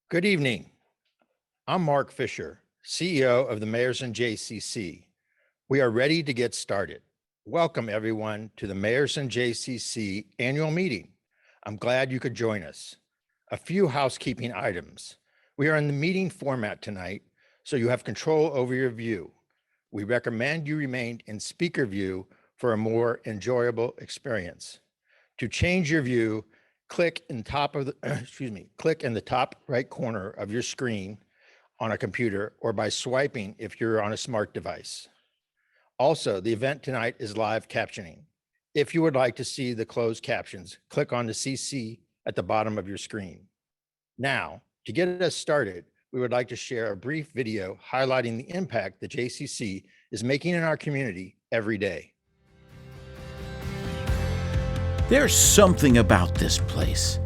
Good evening. I'm Mark Fisher, CEO of the Mayerson JCC. We are ready to get started. Welcome, everyone, to the Mayerson JCC annual meeting. I'm glad you could join us. A few housekeeping items. We are in the meeting format tonight, so you have control over your view. We recommend you remain in speaker view for a more enjoyable experience. To change your view, click in the top right corner of your screen on a computer or by swiping if you're on a smart device. Also, the event tonight is live captioning. If you would like to see the closed captions, click on the CC at the bottom of your screen. Now, to get us started, we would like to share a brief video highlighting the impact the JCC is making in our community every day. There's something about this place.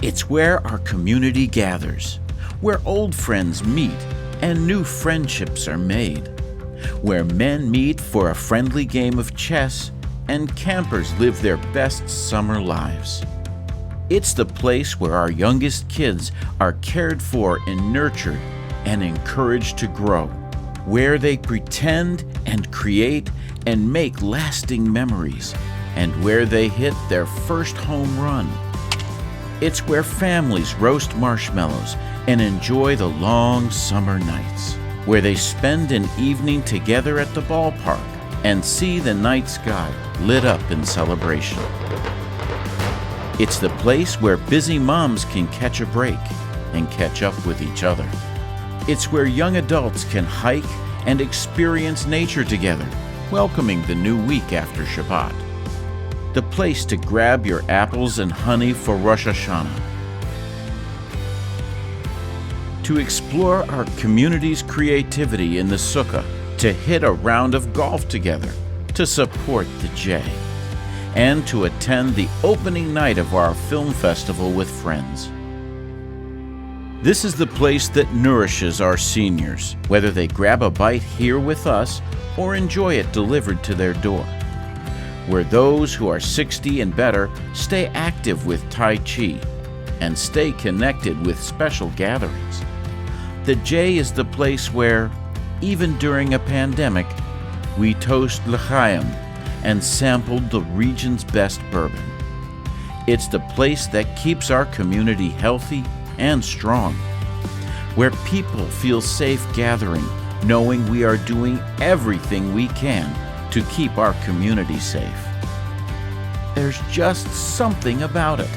It's where our community gathers, where old friends meet and new friendships are made, where men meet for a friendly game of chess and campers live their best summer lives. It's the place where our youngest kids are cared for and nurtured and encouraged to grow, where they pretend and create and make lasting memories, and where they hit their first home run. It's where families roast marshmallows and enjoy the long summer nights, where they spend an evening together at the ballpark and see the night sky lit up in celebration. It's the place where busy moms can catch a break and catch up with each other. It's where young adults can hike and experience nature together, welcoming the new week after Shabbat. The place to grab your apples and honey for Rosh Hashanah. To explore our community's creativity in the Sukkah, to hit a round of golf together, to support the J, and to attend the opening night of our film festival with friends. This is the place that nourishes our seniors, whether they grab a bite here with us or enjoy it delivered to their door, where those who are 60 and better stay active with Tai Chi and stay connected with special gatherings. The J is the place where, even during a pandemic, we toast l'chaim and sampled the region's best bourbon. It's the place that keeps our community healthy and strong, where people feel safe gathering, knowing we are doing everything we can to keep our community safe. There's just something about it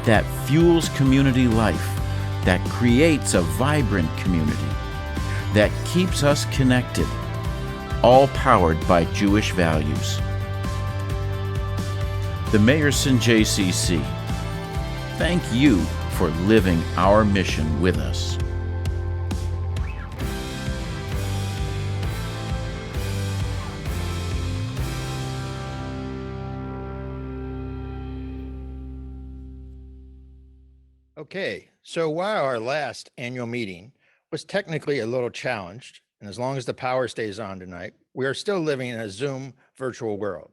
that fuels community life, that creates a vibrant community, that keeps us connected, all powered by Jewish values. The Mayerson JCC, thank you for living our mission with us. Okay, so while our last annual meeting was technically a little challenged, and as long as the power stays on tonight, we are still living in a Zoom virtual world.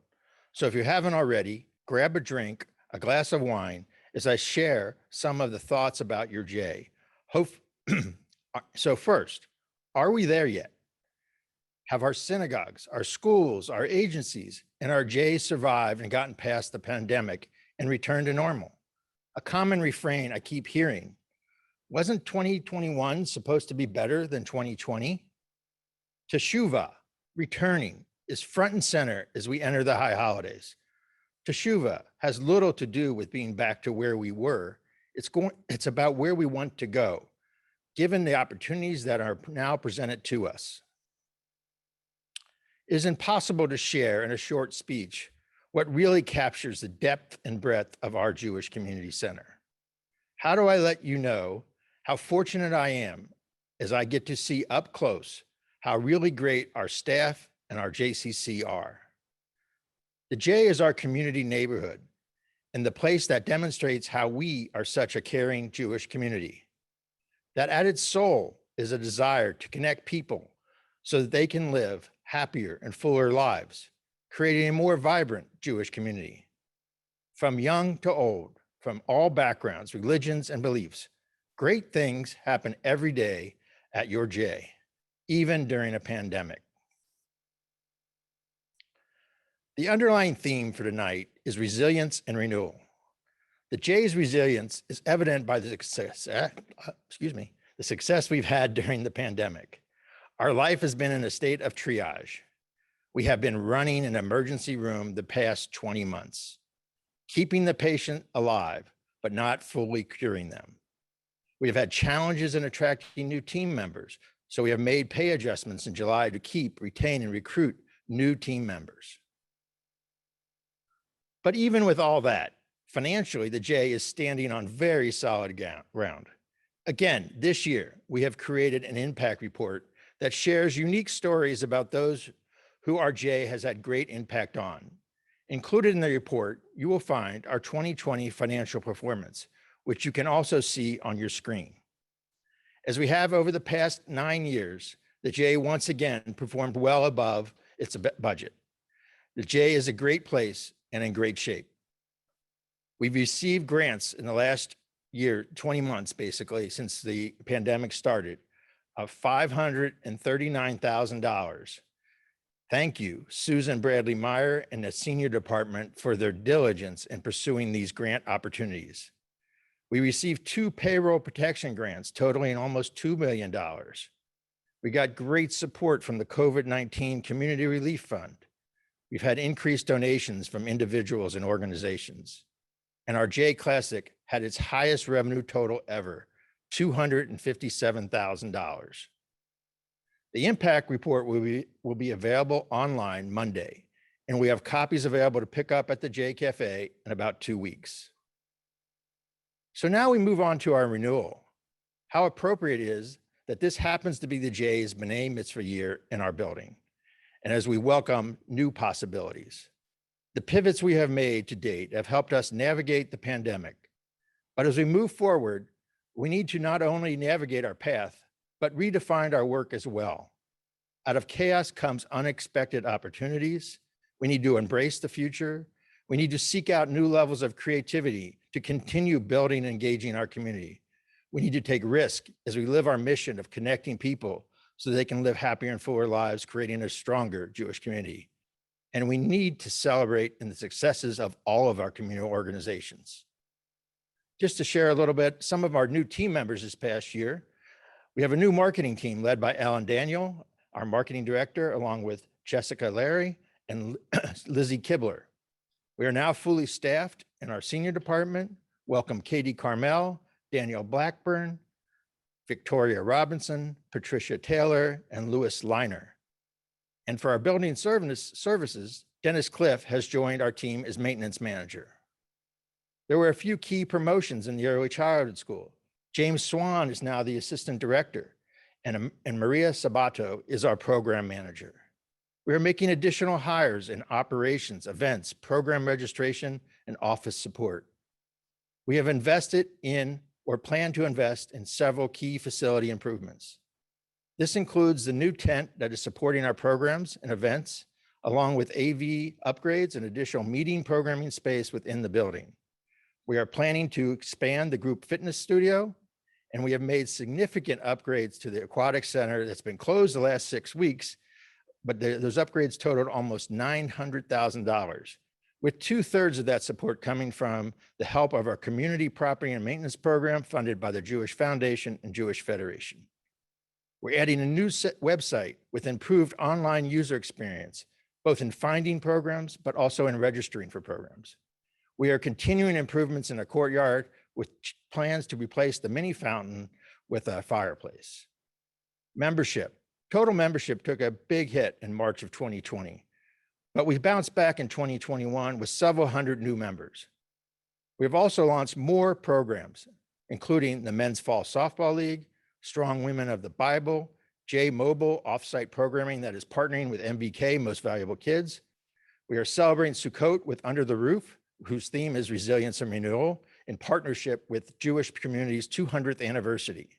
So if you haven't already, grab a drink, a glass of wine, as I share some of the thoughts about your J. So first, are we there yet? Have our synagogues, our schools, our agencies, and our J survived and gotten past the pandemic and returned to normal? A common refrain I keep hearing, wasn't 2021 supposed to be better than 2020? Teshuvah, returning, is front and center as we enter the high holidays. Teshuvah has little to do with being back to where we were. It's about where we want to go, given the opportunities that are now presented to us. It is impossible to share in a short speech what really captures the depth and breadth of our Jewish Community Center. How do I let you know how fortunate I am as I get to see up close how really great our staff and our JCC are? The J is our community neighborhood and the place that demonstrates how we are such a caring Jewish community. That at its soul is a desire to connect people so that they can live happier and fuller lives, creating a more vibrant Jewish community. From young to old, from all backgrounds, religions, and beliefs, Great things happen every day at your J, even during a pandemic. The underlying theme for tonight is resilience and renewal. The J's resilience is evident by the success we've had during the pandemic. Our life has been in a state of triage. We have been running an emergency room the past 20 months, keeping the patient alive, but not fully curing them. We have had challenges in attracting new team members, so we have made pay adjustments in July to keep, retain, and recruit new team members. But even with all that, financially, the J is standing on very solid ground. Again, this year, we have created an impact report that shares unique stories about those who our J has had great impact on. Included in the report, you will find our 2020 financial performance, which you can also see on your screen. As we have over the past 9 years, the J once again performed well above its budget. The J is a great place and in great shape. We've received grants in the last year, 20 months, basically, since the pandemic started, of $539,000. Thank you, Susan Bradley Meyer and the senior department for their diligence in pursuing these grant opportunities. We received 2 payroll protection grants totaling almost $2 million. We got great support from the COVID-19 Community Relief Fund. We've had increased donations from individuals and organizations. And our J Classic had its highest revenue total ever, $257,000. The impact report will be available online Monday, and we have copies available to pick up at the J Cafe in about 2 weeks. So now we move on to our renewal. How appropriate it is that this happens to be the J's B'nai Mitzvah year in our building, and as we welcome new possibilities. The pivots we have made to date have helped us navigate the pandemic. But as we move forward, we need to not only navigate our path, but redefine our work as well. Out of chaos comes unexpected opportunities. We need to embrace the future. We need to seek out new levels of creativity to continue building and engaging our community. We need to take risk as we live our mission of connecting people so they can live happier and fuller lives, creating a stronger Jewish community. And we need to celebrate in the successes of all of our community organizations. Just to share a little bit, some of our new team members this past year, we have a new marketing team led by Alan Daniel, our marketing director, along with Jessica Larry and Lizzie Kibler. We are now fully staffed in our senior department. Welcome Katie Carmel, Daniel Blackburn, Victoria Robinson, Patricia Taylor, and Louis Liner. And for our building services, Dennis Cliff has joined our team as maintenance manager. There were a few key promotions in the early childhood school. James Swan is now the assistant director, and Maria Sabato is our program manager. We are making additional hires in operations, events, program registration, and office support. We have invested in or plan to invest in several key facility improvements. This includes the new tent that is supporting our programs and events, along with AV upgrades and additional meeting programming space within the building. We are planning to expand the group fitness studio, and we have made significant upgrades to the aquatic center that's been closed the last 6 weeks, but those upgrades totaled almost $900,000, with 2/3 of that support coming from the help of our community property and maintenance program funded by the Jewish Foundation and Jewish Federation. We're adding a new website with improved online user experience, both in finding programs, but also in registering for programs. We are continuing improvements in the courtyard with plans to replace the mini fountain with a fireplace. Membership. Total membership took a big hit in March of 2020, but we've bounced back in 2021 with several hundred new members. We've also launched more programs, including the Men's Fall Softball League, Strong Women of the Bible, J Mobile offsite programming that is partnering with MBK, Most Valuable Kids. We are celebrating Sukkot with Under the Roof, whose theme is resilience and renewal, in partnership with Jewish community's 200th anniversary.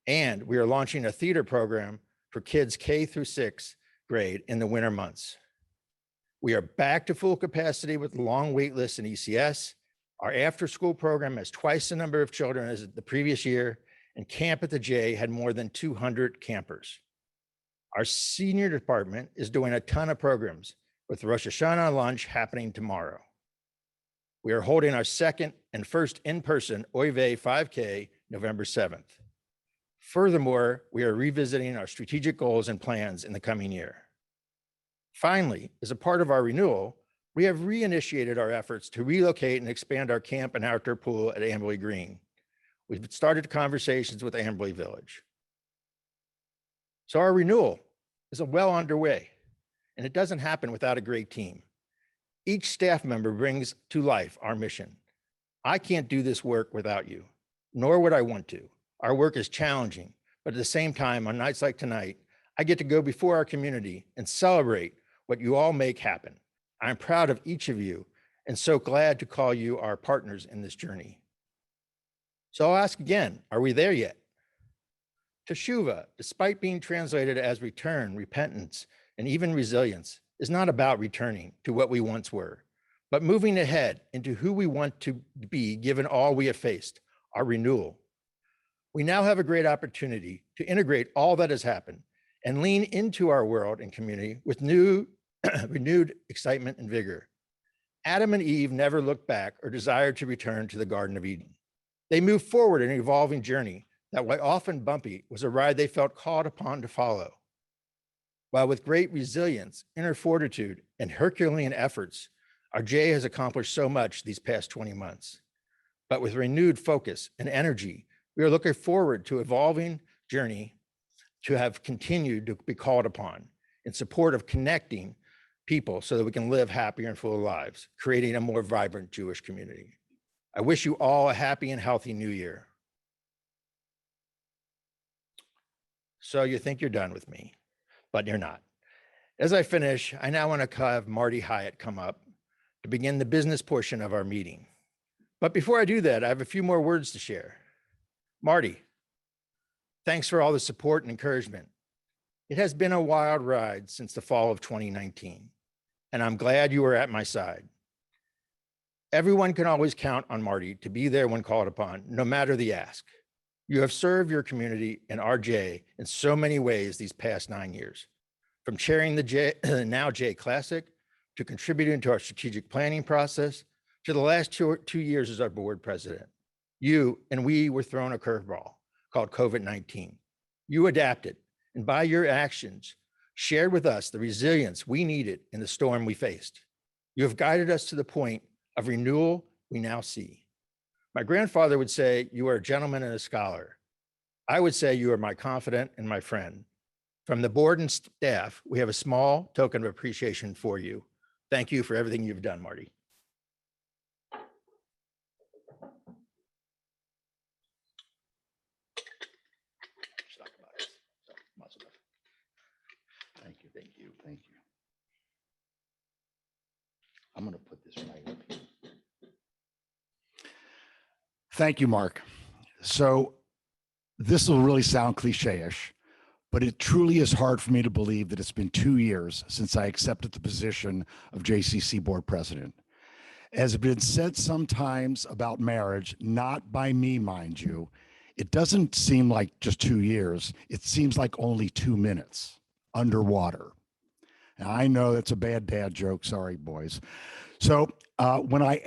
And we are launching a theater program for kids K through 6th grade in the winter months. We are back to full capacity with long wait lists in ECS. Our after-school program has twice the number of children as the previous year, and Camp at the J had more than 200 campers. Our senior department is doing a ton of programs, with Rosh Hashanah lunch happening tomorrow. We are holding our second and first in-person Oy Vey 5K November 7th. Furthermore, we are revisiting our strategic goals and plans in the coming year. Finally, as a part of our renewal, we have reinitiated our efforts to relocate and expand our camp and outdoor pool at Amberley Green. We've started conversations with Amberley Village. So our renewal is well underway, and it doesn't happen without a great team. Each staff member brings to life our mission. I can't do this work without you, nor would I want to. Our work is challenging, but at the same time, on nights like tonight, I get to go before our community and celebrate what you all make happen. I'm proud of each of you and so glad to call you our partners in this journey. So I'll ask again, are we there yet? Teshuvah, despite being translated as return, repentance, and even resilience, is not about returning to what we once were, but moving ahead into who we want to be given all we have faced, our renewal. We now have a great opportunity to integrate all that has happened and lean into our world and community with renewed excitement and vigor. Adam and Eve never looked back or desired to return to the Garden of Eden. They moved forward in an evolving journey that, while often bumpy, was a ride they felt called upon to follow. While with great resilience, inner fortitude, and Herculean efforts, our J has accomplished so much these past 20 months. But with renewed focus and energy, we are looking forward to evolving journey to have continued to be called upon in support of connecting people so that we can live happier and fuller lives, creating a more vibrant Jewish community. I wish you all a happy and healthy new year. So you think you're done with me, but you're not. As I finish, I now want to have Marty Hyatt come up to begin the business portion of our meeting. But before I do that, I have a few more words to share. Marty, thanks for all the support and encouragement. It has been a wild ride since the fall of 2019, and I'm glad you were at my side. Everyone can always count on Marty to be there when called upon, no matter the ask. You have served your community and RJ in so many ways these past 9 years, from chairing the now J Classic to contributing to our strategic planning process to the last two years as our board president. You and we were thrown a curveball called COVID-19. You adapted, and by your actions, shared with us the resilience we needed in the storm we faced. You have guided us to the point of renewal we now see. My grandfather would say, you are a gentleman and a scholar. I would say you are my confidant and my friend. From the board and staff, we have a small token of appreciation for you. Thank you for everything you've done, Marty. Thank you, thank you, thank you. I'm going to put this right up here. Thank you, Mark. So this will really sound cliche-ish, but it truly is hard for me to believe that it's been 2 years since I accepted the position of JCC board president. As has been said sometimes about marriage, not by me, mind you, it doesn't seem like just 2 years. It seems like only 2 minutes underwater. Now, I know that's a bad dad joke. Sorry, boys. So when I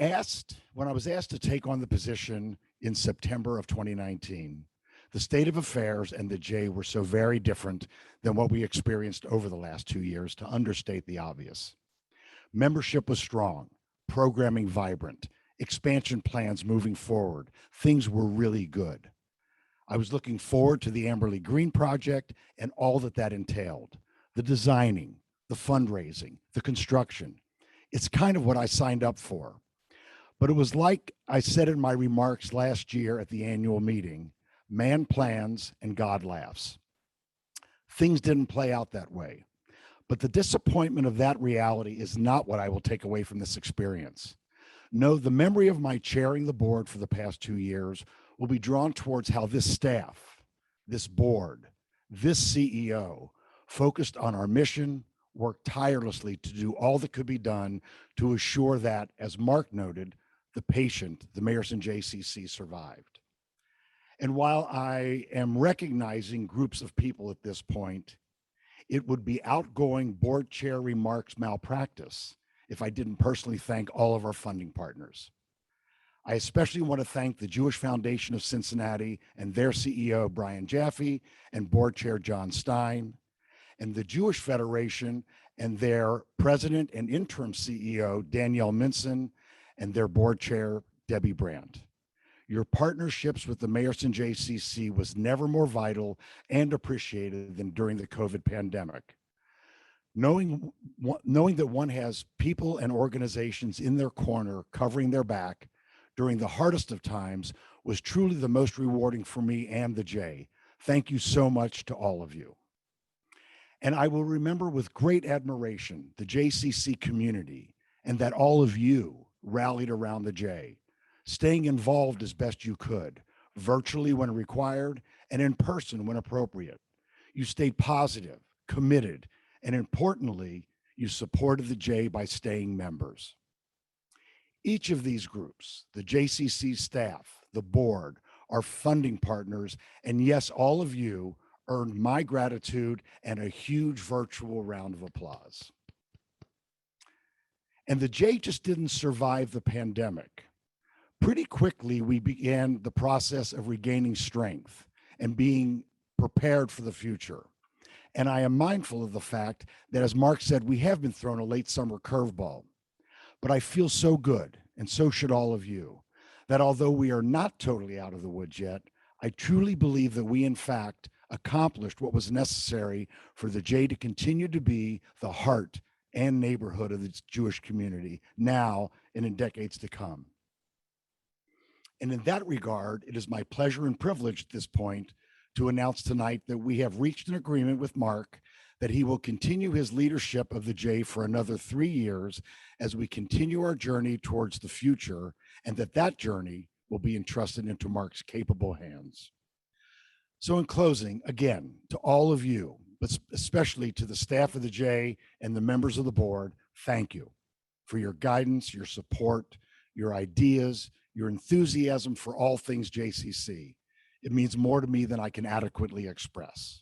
was asked to take on the position in September of 2019, the state of affairs and the J were so very different than what we experienced over the last 2 years, to understate the obvious. Membership was strong, programming vibrant, expansion plans moving forward. Things were really good. I was looking forward to the Amberley Green project and all that entailed, the designing, the fundraising, the construction. It's kind of what I signed up for. But it was like I said in my remarks last year at the annual meeting, man plans and God laughs. Things didn't play out that way. But the disappointment of that reality is not what I will take away from this experience. No, the memory of my chairing the board for the past 2 years will be drawn towards how this staff, this board, this CEO focused on our mission, worked tirelessly to do all that could be done to assure that, as Mark noted, the patient, the Mayerson JCC survived. And while I am recognizing groups of people at this point, it would be outgoing board chair remarks malpractice if I didn't personally thank all of our funding partners. I especially want to thank the Jewish Foundation of Cincinnati and their CEO, Brian Jaffe, and board chair, John Stein, and the Jewish Federation and their president and interim CEO, Danielle Minson, and their board chair, Debbie Brandt. Your partnerships with the Mayerson JCC was never more vital and appreciated than during the COVID pandemic. Knowing that one has people and organizations in their corner covering their back during the hardest of times was truly the most rewarding for me and the J. Thank you so much to all of you. And I will remember with great admiration the JCC community and that all of you rallied around the J, staying involved as best you could, virtually when required and in person when appropriate. You stayed positive, committed, and importantly, you supported the J by staying members. Each of these groups, the JCC staff, the board, our funding partners, and yes, all of you earned my gratitude and a huge virtual round of applause. And the J just didn't survive the pandemic. Pretty quickly, we began the process of regaining strength and being prepared for the future. And I am mindful of the fact that, as Mark said, we have been thrown a late summer curveball. But I feel so good, and so should all of you, that although we are not totally out of the woods yet, I truly believe that we, in fact, accomplished what was necessary for the J to continue to be the heart and neighborhood of the Jewish community now and in decades to come. And in that regard, it is my pleasure and privilege at this point to announce tonight that we have reached an agreement with Mark that he will continue his leadership of the J for another 3 years as we continue our journey towards the future, and that journey will be entrusted into Mark's capable hands. So in closing, again, to all of you, but especially to the staff of the J and the members of the board, thank you for your guidance, your support, your ideas, your enthusiasm for all things JCC. It means more to me than I can adequately express.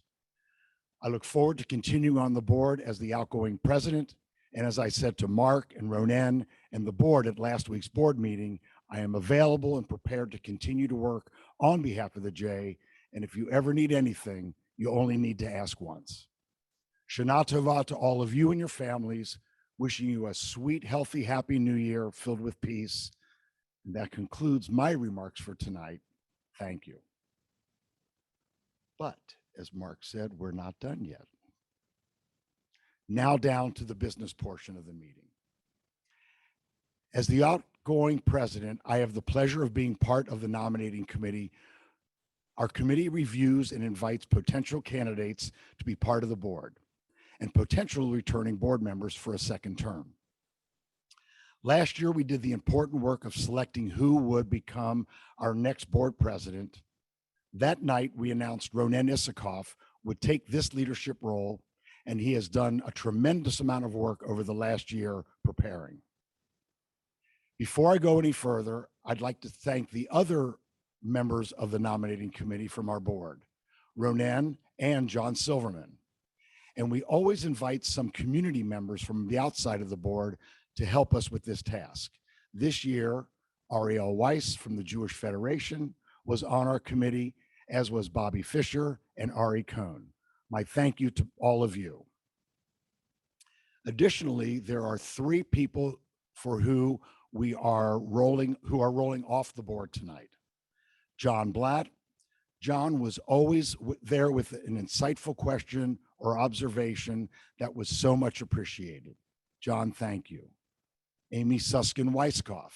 I look forward to continuing on the board as the outgoing president. And as I said to Mark and Ronan and the board at last week's board meeting, I am available and prepared to continue to work on behalf of the J. And if you ever need anything, you only need to ask once. Shana Tova to all of you and your families, wishing you a sweet, healthy, happy new year filled with peace. And that concludes my remarks for tonight. Thank you. But as Mark said, we're not done yet. Now down to the business portion of the meeting. As the outgoing president, I have the pleasure of being part of the nominating committee. Our committee reviews and invites potential candidates to be part of the board and potential returning board members for a second term. Last year, we did the important work of selecting who would become our next board president. That night, we announced Ronen Issakoff would take this leadership role, and he has done a tremendous amount of work over the last year preparing. Before I go any further, I'd like to thank the other members of the nominating committee from our board, Ronen and John Silverman. And we always invite some community members from the outside of the board to help us with this task. This year, Ariel Weiss from the Jewish Federation was on our committee, as was Bobby Fisher and Ari Cohn. My thank you to all of you. Additionally, there are 3 people for who we are rolling off the board tonight. John Blatt. John was always there with an insightful question or observation that was so much appreciated. John, thank you. Amy Suskin-Weisskopf.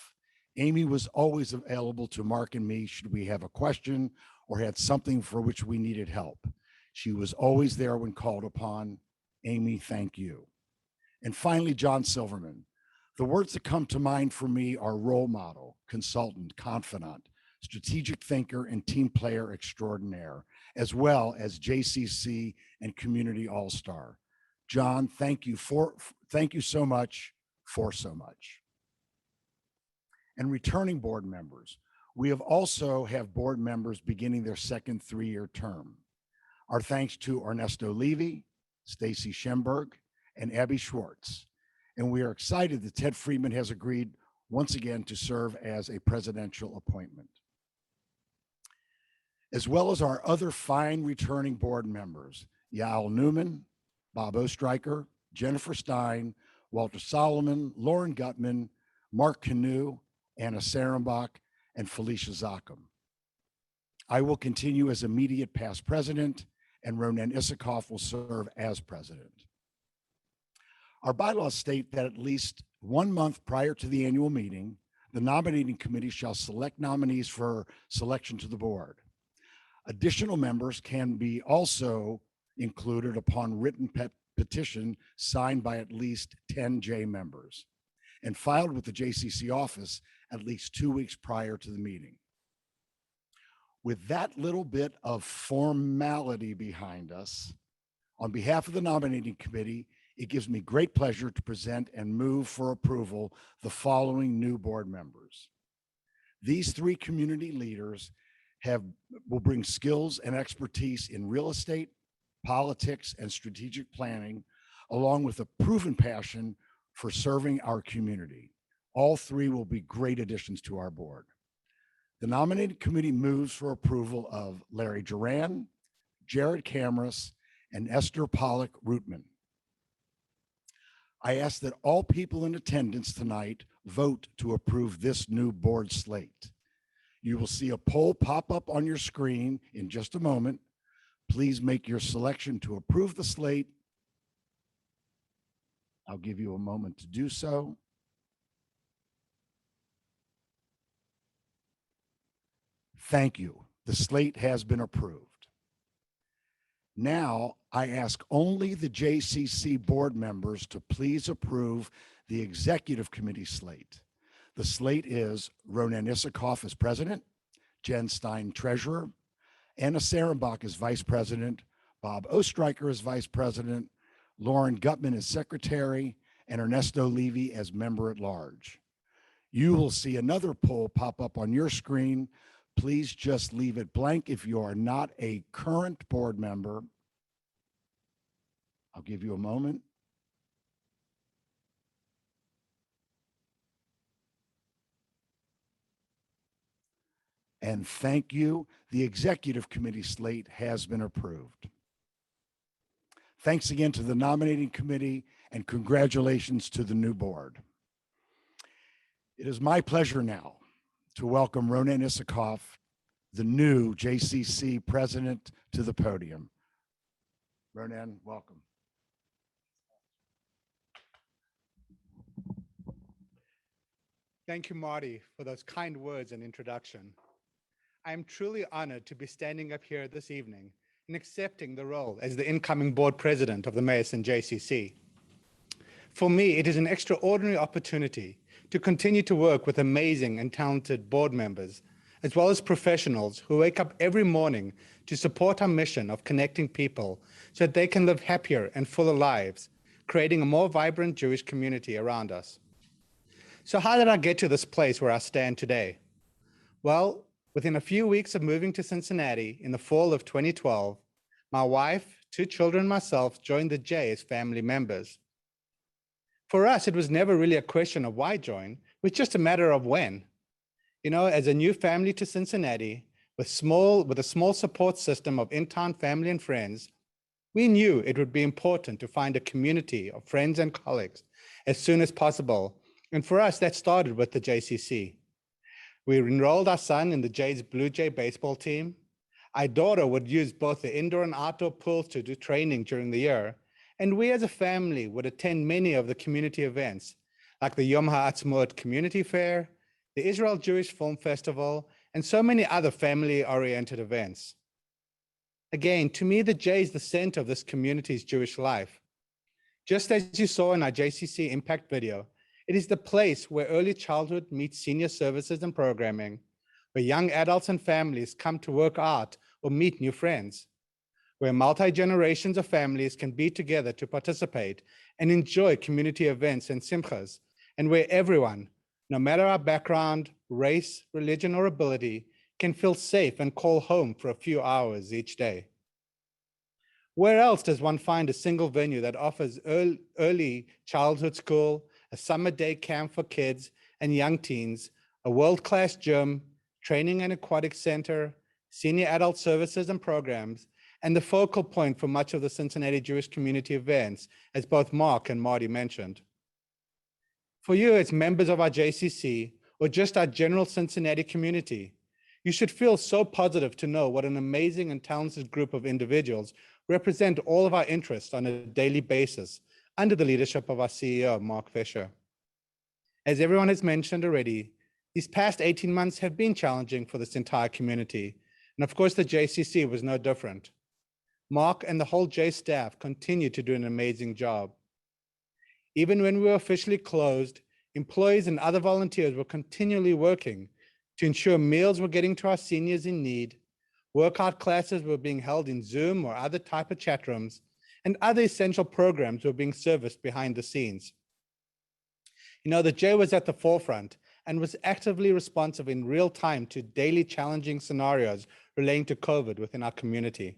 Amy was always available to Mark and me should we have a question or had something for which we needed help. She was always there when called upon. Amy, thank you. And finally, John Silverman. The words that come to mind for me are role model, consultant, confidant, strategic thinker, and team player extraordinaire, as well as JCC and community all-star. John, thank you so much for so much. and returning board members. We have also have board members beginning their second 3-year term. Our thanks to Ernesto Levy, Stacy Schemberg, and Abby Schwartz. And we are excited that Ted Friedman has agreed once again to serve as a presidential appointment. As well as our other fine returning board members, Yael Newman, Bob Ostreicher, Jennifer Stein, Walter Solomon, Lauren Gutman, Mark Canoe, Anna Sarenbach, and Felicia Zachem. I will continue as immediate past president, and Ronen Isikoff will serve as president. Our bylaws state that at least 1 month prior to the annual meeting, the nominating committee shall select nominees for selection to the board. Additional members can be also included upon written petition signed by at least 10 J members and filed with the JCC office at least 2 weeks prior to the meeting. With that little bit of formality behind us, on behalf of the nominating committee, it gives me great pleasure to present and move for approval the following new board members. These 3 community leaders will bring skills and expertise in real estate, politics, and strategic planning, along with a proven passion for serving our community. All 3 will be great additions to our board. The nominating committee moves for approval of Larry Duran, Jared Camrus, and Esther Pollock Rootman. I ask that all people in attendance tonight vote to approve this new board slate. You will see a poll pop up on your screen in just a moment. Please make your selection to approve the slate. I'll give you a moment to do so. Thank you. The slate has been approved. Now, I ask only the JCC board members to please approve the executive committee slate. The slate is Ronen Isikoff as president, Jen Stein treasurer, Anna Sarenbach as vice president, Bob Ostreicher as vice president, Lauren Gutman as secretary, and Ernesto Levy as member at large. You will see another poll pop up on your screen. Please just leave it blank if you are not a current board member. I'll give you a moment. And thank you. The executive committee slate has been approved. Thanks again to the nominating committee and congratulations to the new board. It is my pleasure now to welcome Ronen Isikoff, the new JCC president, to the podium. Ronen, welcome. Thank you, Marty, for those kind words and introduction. I am truly honored to be standing up here this evening and accepting the role as the incoming board president of the Mayerson JCC. For me, it is an extraordinary opportunity to continue to work with amazing and talented board members, as well as professionals who wake up every morning to support our mission of connecting people so that they can live happier and fuller lives, creating a more vibrant Jewish community around us. So how did I get to this place where I stand today? Well, within a few weeks of moving to Cincinnati in the fall of 2012, my wife, 2 children, and myself joined the J as family members. For us, it was never really a question of why join, it was just a matter of when. You know, as a new family to Cincinnati, with a small support system of in-town family and friends, we knew it would be important to find a community of friends and colleagues as soon as possible. And for us, that started with the JCC. We enrolled our son in the Jays Blue Jay baseball team. Our daughter would use both the indoor and outdoor pools to do training during the year. And we as a family would attend many of the community events, like the Yom HaAtzmaut Community Fair, the Israel Jewish Film Festival, and so many other family-oriented events. Again, to me, the J is the center of this community's Jewish life. Just as you saw in our JCC Impact video, it is the place where early childhood meets senior services and programming, where young adults and families come to work out or meet new friends, where multi-generations of families can be together to participate and enjoy community events and simchas, and where everyone, no matter our background, race, religion, or ability, can feel safe and call home for a few hours each day. Where else does one find a single venue that offers early childhood school, a summer day camp for kids and young teens, a world-class gym, training and aquatic center, senior adult services and programs, and the focal point for much of the Cincinnati Jewish community events, as both Mark and Marty mentioned? For you as members of our JCC, or just our general Cincinnati community, you should feel so positive to know what an amazing and talented group of individuals represent all of our interests on a daily basis under the leadership of our CEO, Mark Fisher. As everyone has mentioned already, these past 18 months have been challenging for this entire community. And of course, the JCC was no different. Mark and the whole J staff continue to do an amazing job. Even when we were officially closed, employees and other volunteers were continually working to ensure meals were getting to our seniors in need, workout classes were being held in Zoom or other type of chat rooms, and other essential programs were being serviced behind the scenes. You know, the J was at the forefront and was actively responsive in real time to daily challenging scenarios relating to COVID within our community.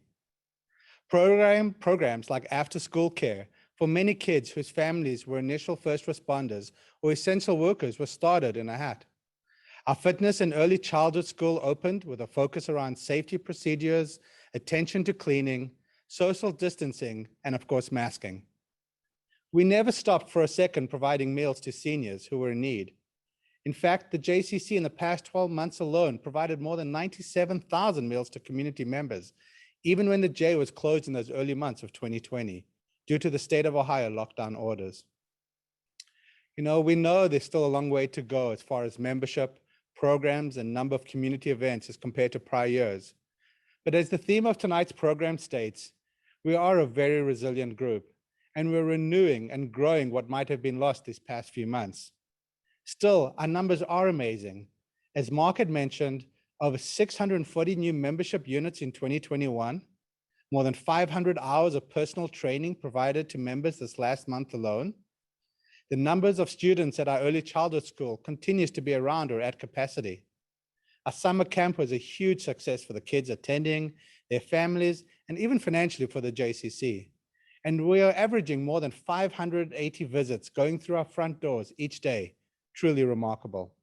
Programs like after-school care for many kids whose families were initial first responders or essential workers were started in a hat. Our fitness and early childhood school opened with a focus around safety procedures, attention to cleaning, social distancing, and of course, masking. We never stopped for a second providing meals to seniors who were in need. In fact, the JCC in the past 12 months alone provided more than 97,000 meals to community members, even when the J was closed in those early months of 2020 due to the state of Ohio lockdown orders. You know, we know there's still a long way to go as far as membership, programs, and number of community events as compared to prior years. But as the theme of tonight's program states, we are a very resilient group, and we're renewing and growing what might have been lost these past few months. Still, our numbers are amazing. As Mark had mentioned, over 640 new membership units in 2021, more than 500 hours of personal training provided to members this last month alone. The numbers of students at our early childhood school continues to be around or at capacity. Our summer camp was a huge success for the kids attending, their families, and even financially for the JCC. And we are averaging more than 580 visits going through our front doors each day. Truly remarkable.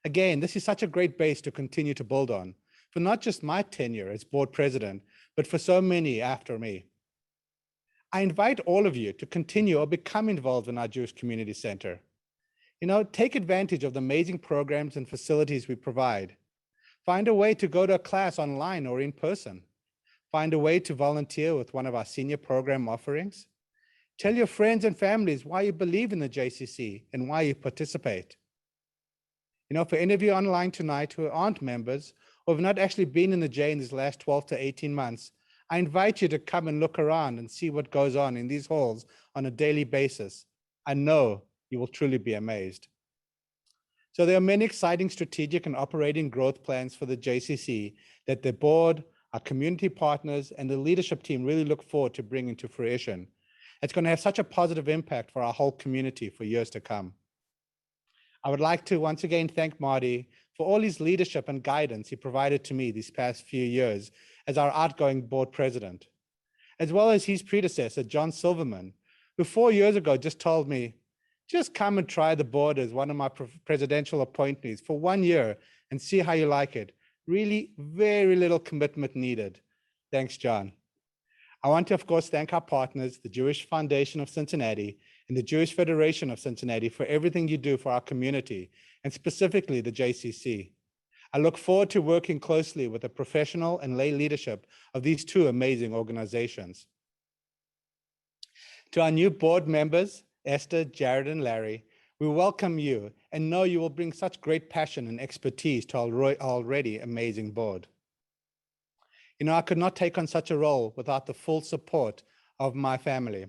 Again, this is such a great base to continue to build on for not just my tenure as board president, but for so many after me. I invite all of you to continue or become involved in our Jewish Community Center. You know, take advantage of the amazing programs and facilities we provide. Find a way to go to a class online or in person. Find a way to volunteer with one of our senior program offerings. Tell your friends and families why you believe in the JCC and why you participate. You know, for any of you online tonight who aren't members or have not actually been in the J in these last 12 to 18 months, I invite you to come and look around and see what goes on in these halls on a daily basis. I know you will truly be amazed. So there are many exciting strategic and operating growth plans for the JCC that the board, our community partners, and the leadership team really look forward to bringing to fruition. It's going to have such a positive impact for our whole community for years to come. I would like to once again thank Marty for all his leadership and guidance he provided to me these past few years as our outgoing board president, as well as his predecessor, John Silverman, who 4 years ago just told me, just come and try the board as one of my presidential appointees for 1 year and see how you like it. Really very little commitment needed. Thanks, John. I want to, of course, thank our partners, the Jewish Foundation of Cincinnati and the Jewish Federation of Cincinnati, for everything you do for our community, and specifically the JCC. I look forward to working closely with the professional and lay leadership of these two amazing organizations. To our new board members, Esther, Jared, and Larry, we welcome you and know you will bring such great passion and expertise to our already amazing board. You know, I could not take on such a role without the full support of my family.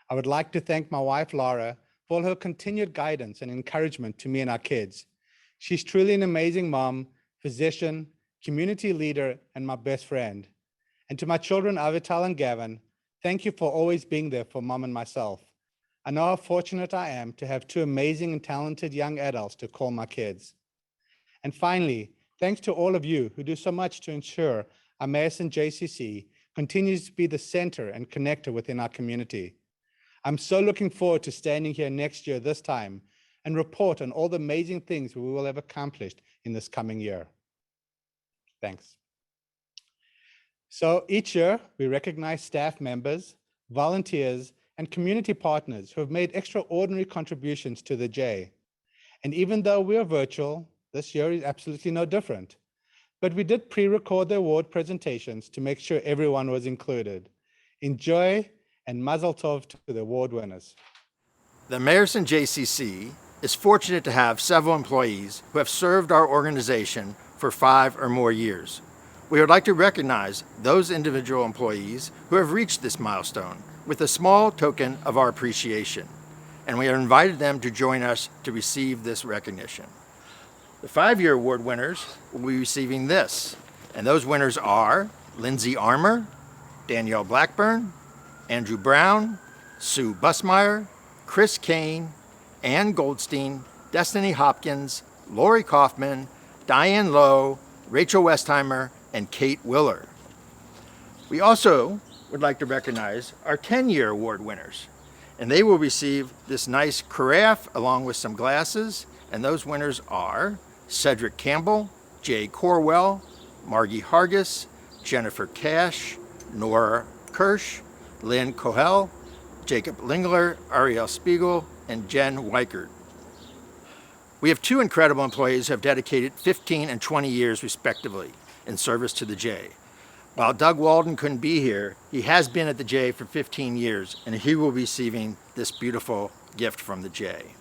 I would like to thank my wife, Laura, for all her continued guidance and encouragement to me and our kids. She's truly an amazing mom, physician, community leader, and my best friend. And to my children, Avital and Gavin, thank you for always being there for mom and myself. I know how fortunate I am to have two amazing and talented young adults to call my kids. And finally, thanks to all of you who do so much to ensure our Mayerson JCC continues to be the center and connector within our community. I'm so looking forward to standing here next year this time and report on all the amazing things we will have accomplished in this coming year. Thanks. So each year, we recognize staff members, volunteers, and community partners who have made extraordinary contributions to the J. And even though we are virtual, this year is absolutely no different. But we did pre-record the award presentations to make sure everyone was included. Enjoy and mazel tov to the award winners. The Mayerson JCC is fortunate to have several employees who have served our organization for 5 or more years. We would like to recognize those individual employees who have reached this milestone with a small token of our appreciation, and we have invited them to join us to receive this recognition. The 5-year award winners will be receiving this, and those winners are Lindsay Armour, Danielle Blackburn, Andrew Brown, Sue Busmeyer, Chris Kane, Ann Goldstein, Destiny Hopkins, Lori Kaufman, Diane Lowe, Rachel Westheimer, and Kate Willer. We also would like to recognize our 10-year award winners, and they will receive this nice carafe along with some glasses, and those winners are Cedric Campbell, Jay Corwell, Margie Hargis, Jennifer Cash, Nora Kirsch, Lynn Cohell, Jacob Lingler, Ariel Spiegel, and Jen Weichert. We have 2 incredible employees who have dedicated 15 and 20 years respectively in service to the J. While Doug Walden couldn't be here, he has been at the J for 15 years, and he will be receiving this beautiful gift from the J.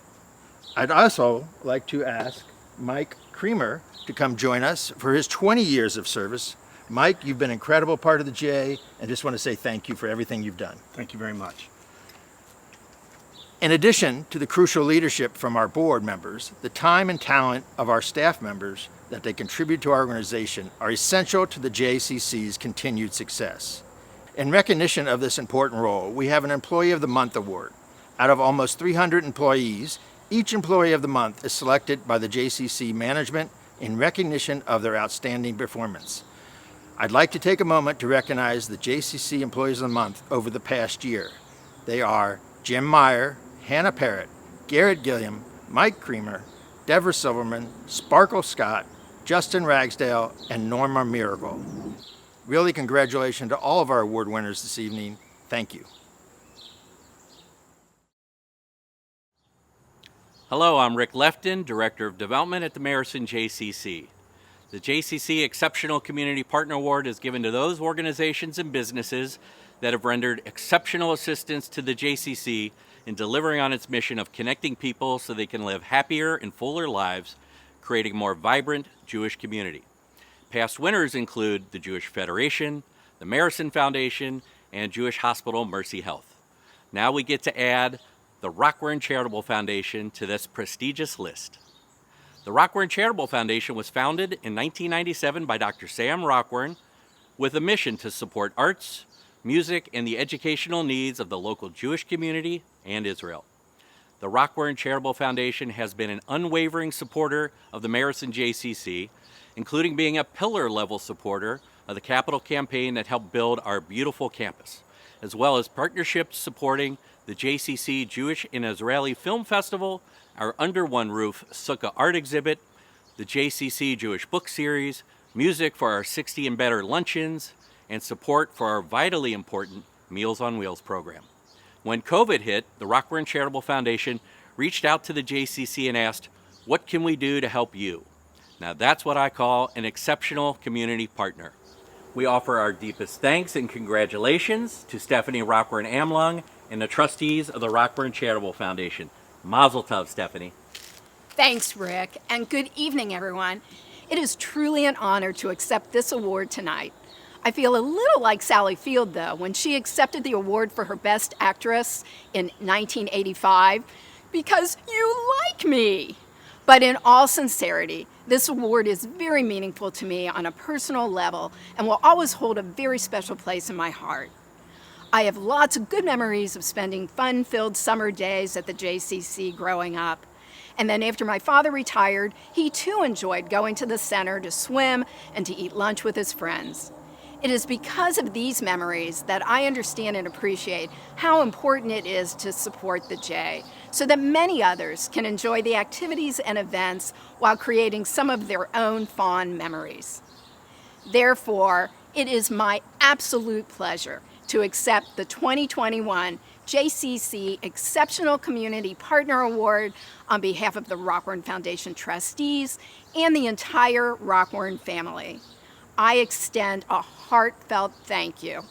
I'd also like to ask Mike Creamer to come join us for his 20 years of service. Mike, you've been an incredible part of the J, and just want to say thank you for everything you've done. Thank you very much. In addition to the crucial leadership from our board members, the time and talent of our staff members that they contribute to our organization are essential to the JCC's continued success. In recognition of this important role, we have an Employee of the Month award. Out of almost 300 employees, each Employee of the Month is selected by the JCC management in recognition of their outstanding performance. I'd like to take a moment to recognize the JCC Employees of the Month over the past year. They are Jim Meyer, Hannah Parrott, Garrett Gilliam, Mike Creamer, Deborah Silverman, Sparkle Scott, Justin Ragsdale, and Norma Miracle. Really, congratulations to all of our award winners this evening. Thank you. Hello, I'm Rick Lefton, Director of Development at the Mayerson JCC. The JCC Exceptional Community Partner Award is given to those organizations and businesses that have rendered exceptional assistance to the JCC in delivering on its mission of connecting people so they can live happier and fuller lives, creating a more vibrant Jewish community. Past winners include the Jewish Federation, the Mayerson Foundation, and Jewish Hospital Mercy Health. Now we get to add the Rockburn Charitable Foundation to this prestigious list. The Rockburn Charitable Foundation was founded in 1997 by Dr. Sam Rockburn with a mission to support arts, music, and the educational needs of the local Jewish community and Israel. The Rockburn Charitable Foundation has been an unwavering supporter of the Mayerson JCC, including being a pillar-level supporter of the capital campaign that helped build our beautiful campus, as well as partnerships supporting the JCC Jewish and Israeli Film Festival, our Under One Roof Sukkah Art Exhibit, the JCC Jewish Book Series, music for our 60 and Better luncheons, and support for our vitally important Meals on Wheels program. When COVID hit, the Rockburn Charitable Foundation reached out to the JCC and asked, "What can we do to help you?" Now that's what I call an exceptional community partner. We offer our deepest thanks and congratulations to Stephanie Rockburn Amlung and the trustees of the Rockburn Charitable Foundation. Mazel tov, Stephanie. Thanks, Rick, and good evening, everyone. It is truly an honor to accept this award tonight. I feel a little like Sally Field, though, when she accepted the award for her Best Actress in 1985, because you like me. But in all sincerity, this award is very meaningful to me on a personal level and will always hold a very special place in my heart. I have lots of good memories of spending fun-filled summer days at the JCC growing up. And then after my father retired, he too enjoyed going to the center to swim and to eat lunch with his friends. It is because of these memories that I understand and appreciate how important it is to support the J, so that many others can enjoy the activities and events while creating some of their own fond memories. Therefore, it is my absolute pleasure to accept the 2021 JCC Exceptional Community Partner Award on behalf of the Rockhorn Foundation trustees and the entire Rockhorn family. I extend a heartfelt thank you.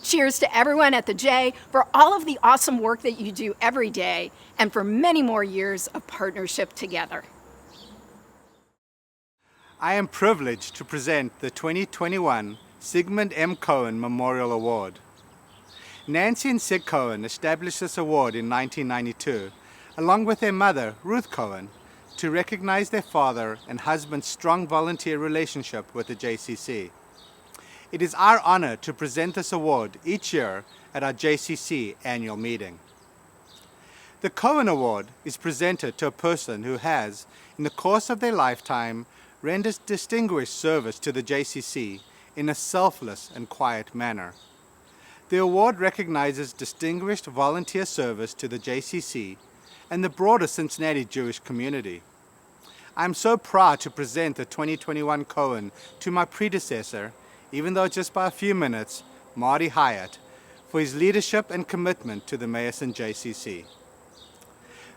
Cheers to everyone at the J for all of the awesome work that you do every day and for many more years of partnership together. I am privileged to present the 2021 Sigmund M. Cohen Memorial Award. Nancy and Sig Cohen established this award in 1992, along with their mother, Ruth Cohen, to recognize their father and husband's strong volunteer relationship with the JCC. It is our honor to present this award each year at our JCC annual meeting. The Cohen Award is presented to a person who has, in the course of their lifetime, rendered distinguished service to the JCC in a selfless and quiet manner. The award recognizes distinguished volunteer service to the JCC and the broader Cincinnati Jewish community. I'm so proud to present the 2021 Cohen to my predecessor, even though just by a few minutes, Marty Hyatt, for his leadership and commitment to the Mayerson JCC.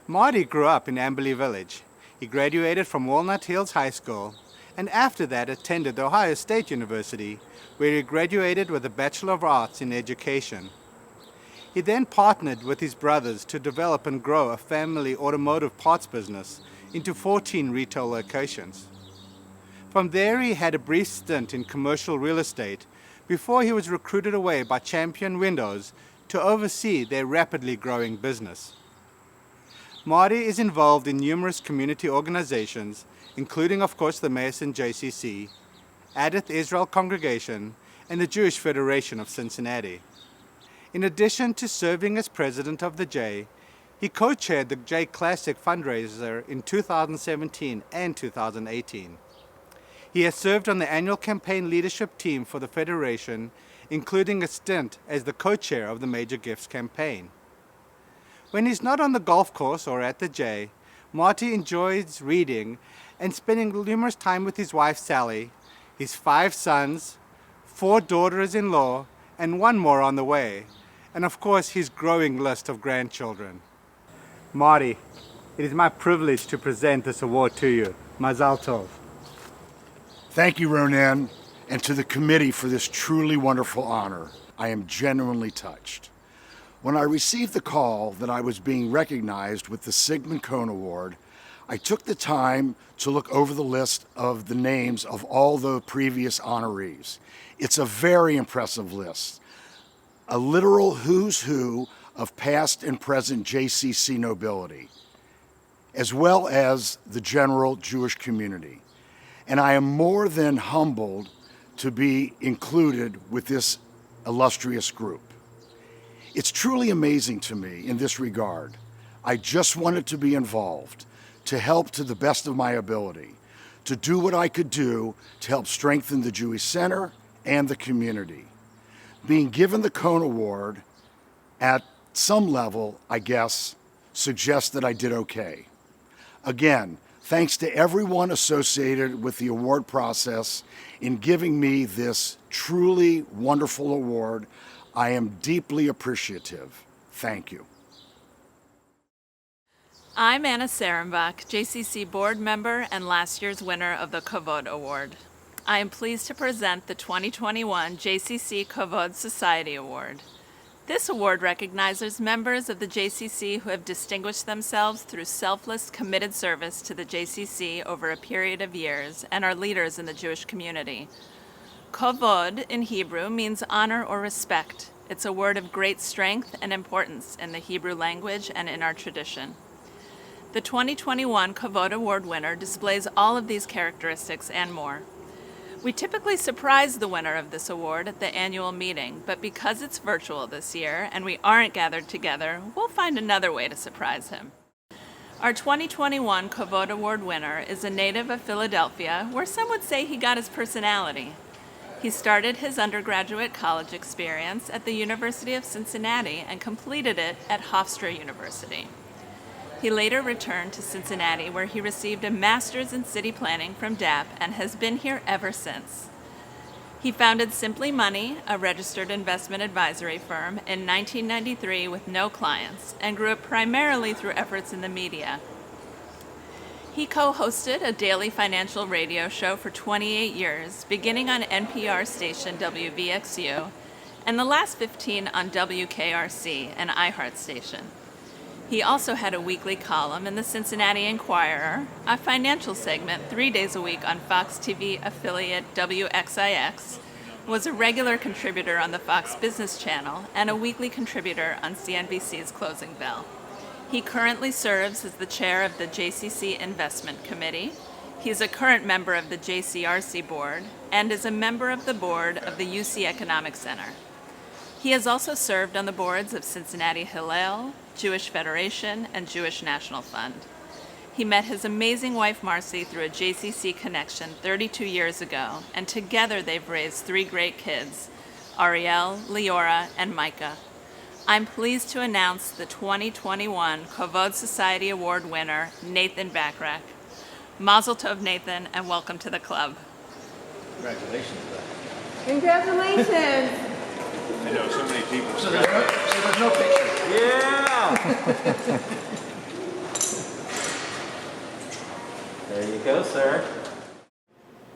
Marty grew up in Amberley Village. He graduated from Walnut Hills High School and after that attended the Ohio State University, where he graduated with a Bachelor of Arts in Education. He then partnered with his brothers to develop and grow a family automotive parts business into 14 retail locations. From there, he had a brief stint in commercial real estate before he was recruited away by Champion Windows to oversee their rapidly growing business. Marty is involved in numerous community organizations, including, of course, the Mayerson JCC, Adath Israel Congregation, and the Jewish Federation of Cincinnati. In addition to serving as president of the J, he co-chaired the J Classic fundraiser in 2017 and 2018. He has served on the annual campaign leadership team for the Federation, including a stint as the co-chair of the Major Gifts campaign. When he's not on the golf course or at the J, Marty enjoys reading and spending numerous time with his wife Sally, his 5 sons, 4 daughters-in-law, and 1 more on the way, and of course his growing list of grandchildren. Marty, it is my privilege to present this award to you. Mazal Tov. Thank you, Ronan, and to the committee for this truly wonderful honor. I am genuinely touched. When I received the call that I was being recognized with the Sigmund Cohen Award, I took the time to look over the list of the names of all the previous honorees. It's a very impressive list, a literal who's who of past and present JCC nobility, as well as the general Jewish community. And I am more than humbled to be included with this illustrious group. It's truly amazing to me in this regard. I just wanted to be involved, to help to the best of my ability, to do what I could do to help strengthen the Jewish Center and the community. Being given the Cohen Award at some level, I guess, suggests that I did okay. Again, thanks to everyone associated with the award process in giving me this truly wonderful award. I am deeply appreciative. Thank you. I'm Anna Sarenbach, JCC board member and last year's winner of the Kavod Award. I am pleased to present the 2021 JCC Kavod Society Award. This award recognizes members of the JCC who have distinguished themselves through selfless, committed service to the JCC over a period of years and are leaders in the Jewish community. Kavod in Hebrew means honor or respect. It's a word of great strength and importance in the Hebrew language and in our tradition. The 2021 Kavod Award winner displays all of these characteristics and more. We typically surprise the winner of this award at the annual meeting, but because it's virtual this year and we aren't gathered together, we'll find another way to surprise him. Our 2021 Kavod Award winner is a native of Philadelphia, where some would say he got his personality. He started his undergraduate college experience at the University of Cincinnati and completed it at Hofstra University. He later returned to Cincinnati, where he received a master's in city planning from DAP and has been here ever since. He founded Simply Money, a registered investment advisory firm, in 1993 with no clients and grew it primarily through efforts in the media. He co-hosted a daily financial radio show for 28 years, beginning on NPR station WVXU, and the last 15 on WKRC, an iHeart station. He also had a weekly column in the Cincinnati Enquirer, a financial segment 3 days a week on Fox TV affiliate WXIX, was a regular contributor on the Fox Business Channel, and a weekly contributor on CNBC's Closing Bell. He currently serves as the chair of the JCC Investment Committee. He's a current member of the JCRC board and is a member of the board of the UC Economic Center. He has also served on the boards of Cincinnati Hillel, Jewish Federation, and Jewish National Fund. He met his amazing wife Marcy through a JCC connection 32 years ago, and together they've raised 3 great kids, Ariel, Leora, and Micah. I'm pleased to announce the 2021 Kavod Society Award winner, Nathan Bachrach. Mazel tov, Nathan, and welcome to the club. Congratulations. Congratulations. I know so many people. So there's no picture. Yeah! There you go, sir.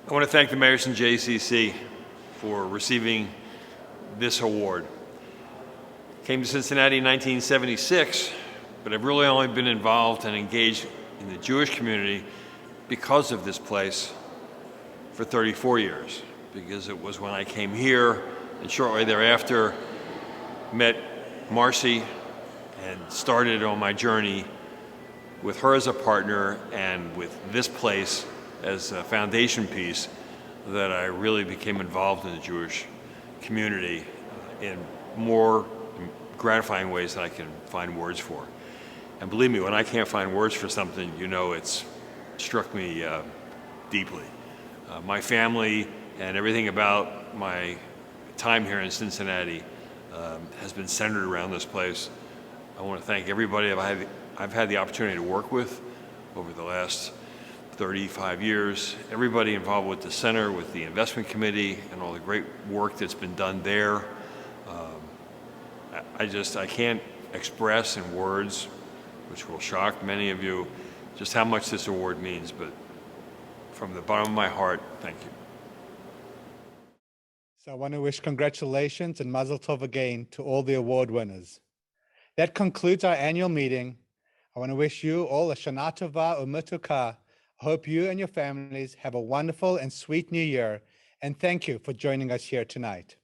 I want to thank the Mayerson JCC for receiving this award. Came to Cincinnati in 1976, but I've really only been involved and engaged in the Jewish community because of this place for 34 years, because it was when I came here and shortly thereafter met Marcy and started on my journey with her as a partner and with this place as a foundation piece that I really became involved in the Jewish community in more gratifying ways than I can find words for. And believe me, when I can't find words for something, you know it's struck me deeply. My family and everything about my time here in Cincinnati has been centered around this place. I want to thank everybody I've had the opportunity to work with over the last 35 years, everybody involved with the center, with the investment committee, and all the great work that's been done there. I can't express in words, which will shock many of you, just how much this award means, but from the bottom of my heart, thank you. So I want to wish congratulations and mazel tov again to all the award winners. That concludes our annual meeting. I want to wish you all a Shana Tova U'Metuka. I hope you and your families have a wonderful and sweet new year, and thank you for joining us here tonight.